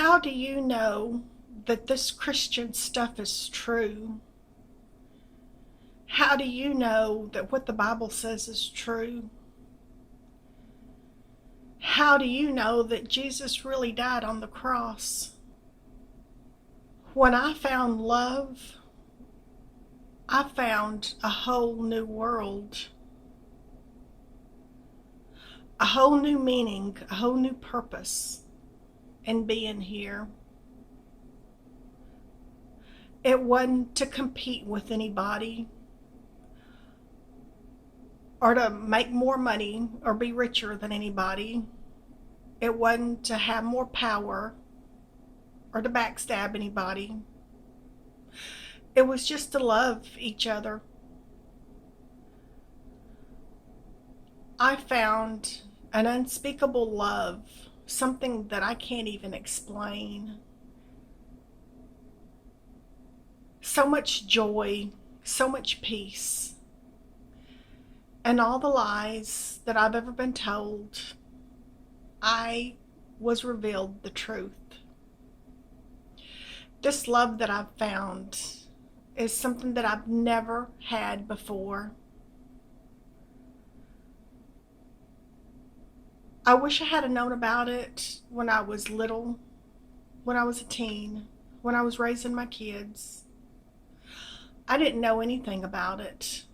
How do you know that this Christian stuff is true? How do you know that what the Bible says is true? How do you know that Jesus really died on the cross? When I found love, I found a whole new world, a whole new meaning, a whole new purpose in being here. It wasn't to compete with anybody or to make more money or be richer than anybody. It wasn't to have more power or to backstab anybody. It was just to love each other. I found an unspeakable love, something that I can't even explain. So much joy, so much peace. And all the lies that I've ever been told, I was revealed the truth. This love that I've found is something that I've never had before. I wish I had known about it when I was little, when I was a teen, when I was raising my kids. I didn't know anything about it.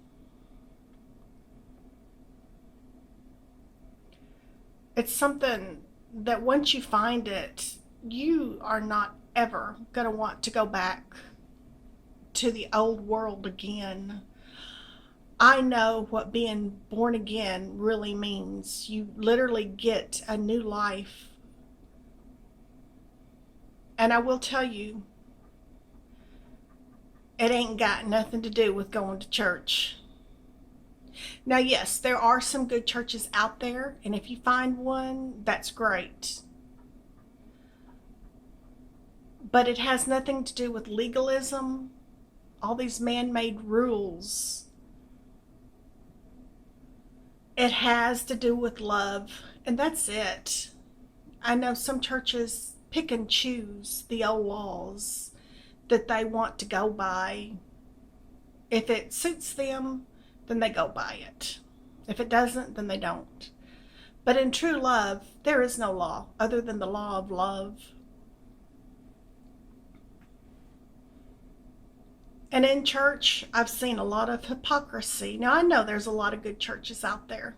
It's something that once you find it, you are not ever going to want to go back to the old world again. I know what being born again really means. You literally get a new life. And I will tell you, it ain't got nothing to do with going to church. Now, yes, there are some good churches out there, and if you find one, that's great. But it has nothing to do with legalism, all these man-made rules. It has to do with love, and that's it. I know some churches pick and choose the old laws that they want to go by. If it suits them, then they go by it. If it doesn't, then they don't. But in true love, there is no law other than the law of love. And in church, I've seen a lot of hypocrisy. Now, I know there's a lot of good churches out there.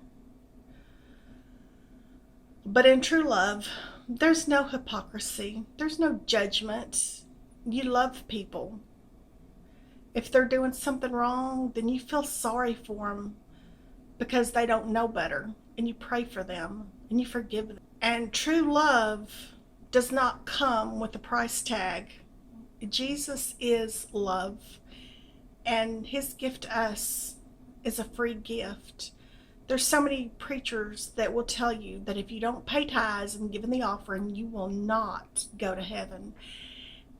But in true love, there's no hypocrisy. There's no judgment. You love people. If they're doing something wrong, then you feel sorry for them because they don't know better. And you pray for them and you forgive them. And true love does not come with a price tag. Jesus is love, and his gift to us is a free gift. There's so many preachers that will tell you that if you don't pay tithes and give in the offering, you will not go to heaven.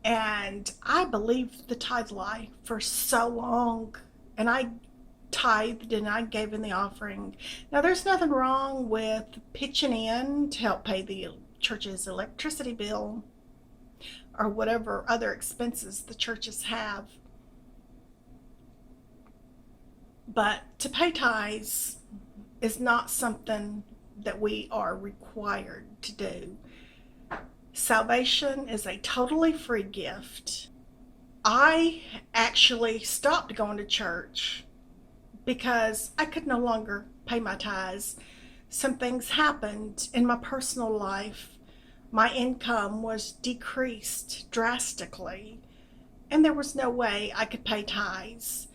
And I believed the tithe lie for so long, and I tithed and I gave in the offering. Now, there's nothing wrong with pitching in to help pay the church's electricity bill or whatever other expenses the churches have. But to pay tithes is not something that we are required to do. Salvation is a totally free gift. I actually stopped going to church because I could no longer pay my tithes. Some things happened in my personal life. My income was decreased drastically, and there was no way I could pay tithes.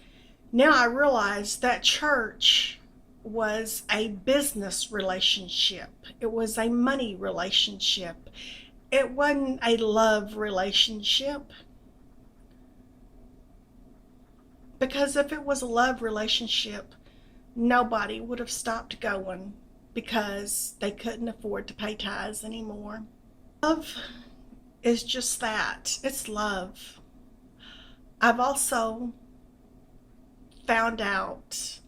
Now I realize that church was a business relationship. It was a money relationship. It wasn't a love relationship. Because if it was a love relationship, nobody would have stopped going because they couldn't afford to pay tithes anymore. Love is just that. It's love. I've also found out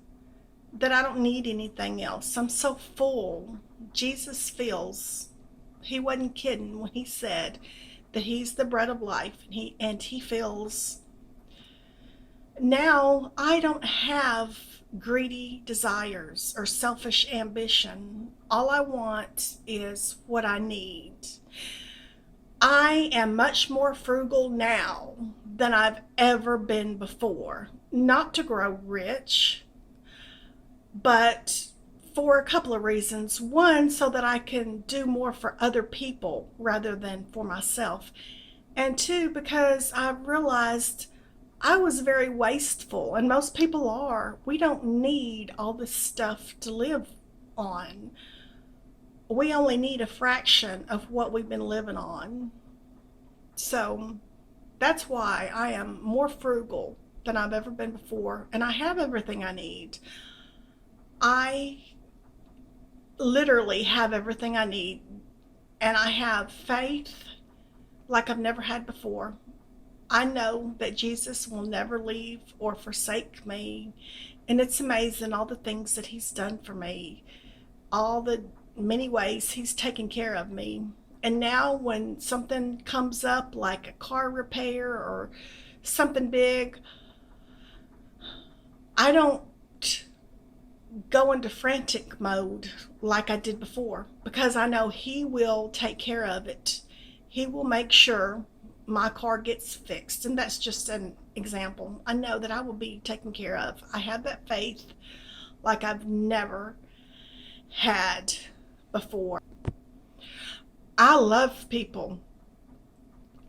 that I don't need anything else. I'm so full. Jesus feels. He wasn't kidding when he said that he's the bread of life, and he feels. Now I don't have greedy desires or selfish ambition. All I want is what I need. I am much more frugal now than I've ever been before. Not to grow rich, but for a couple of reasons. One, so that I can do more for other people rather than for myself. And two, because I've realized I was very wasteful, and most people are. We don't need all this stuff to live on. We only need a fraction of what we've been living on. So that's why I am more frugal than I've ever been before, and I have everything I need. I literally have everything I need, and I have faith like I've never had before. I know that Jesus will never leave or forsake me, and it's amazing all the things that he's done for me, all the many ways he's taken care of me. And now when something comes up like a car repair or something big, I don't go into frantic mode like I did before, because I know he will take care of it. He will make sure my car gets fixed, and that's just an example. I know that I will be taken care of. I have that faith like I've never had before. I love people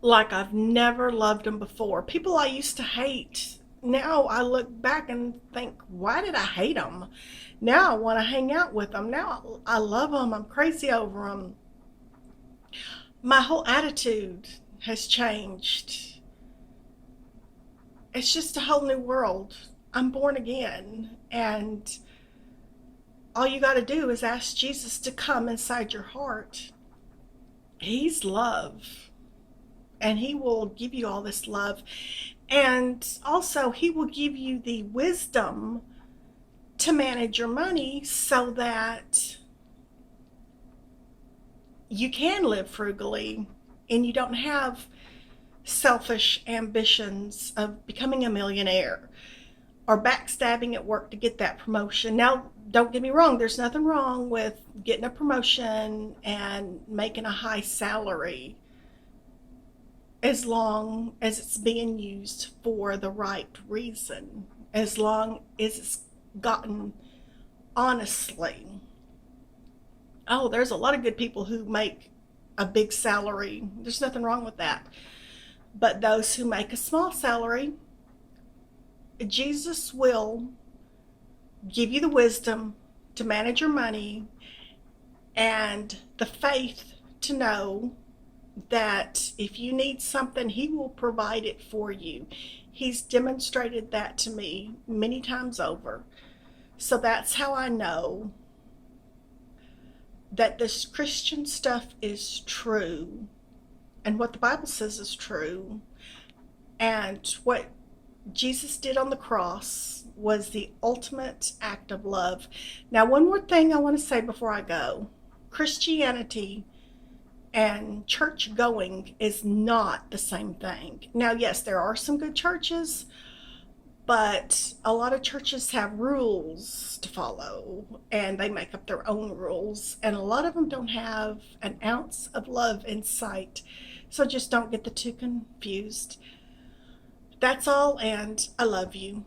like I've never loved them before. People I used to hate. Now I look back and think, why did I hate them? Now I want to hang out with them. Now I love them. I'm crazy over them. My whole attitude has changed. It's just a whole new world. I'm born again, and all you got to do is ask Jesus to come inside your heart. He's love, and he will give you all this love, and also he will give you the wisdom to manage your money so that you can live frugally and you don't have selfish ambitions of becoming a millionaire or backstabbing at work to get that promotion. Now, don't get me wrong, there's nothing wrong with getting a promotion and making a high salary as long as it's being used for the right reason, as long as it's gotten honestly. Oh, there's a lot of good people who make a big salary. There's nothing wrong with that. But those who make a small salary, Jesus will give you the wisdom to manage your money and the faith to know that if you need something, he will provide it for you. He's demonstrated that to me many times over. So that's how I know that this Christian stuff is true, and what the Bible says is true, and what Jesus did on the cross was the ultimate act of love. Now, one more thing I want to say before I go. Christianity and church going is not the same thing. Now, yes, there are some good churches, but a lot of churches have rules to follow, and they make up their own rules, and a lot of them don't have an ounce of love in sight. So just don't get the two confused. That's all, and I love you.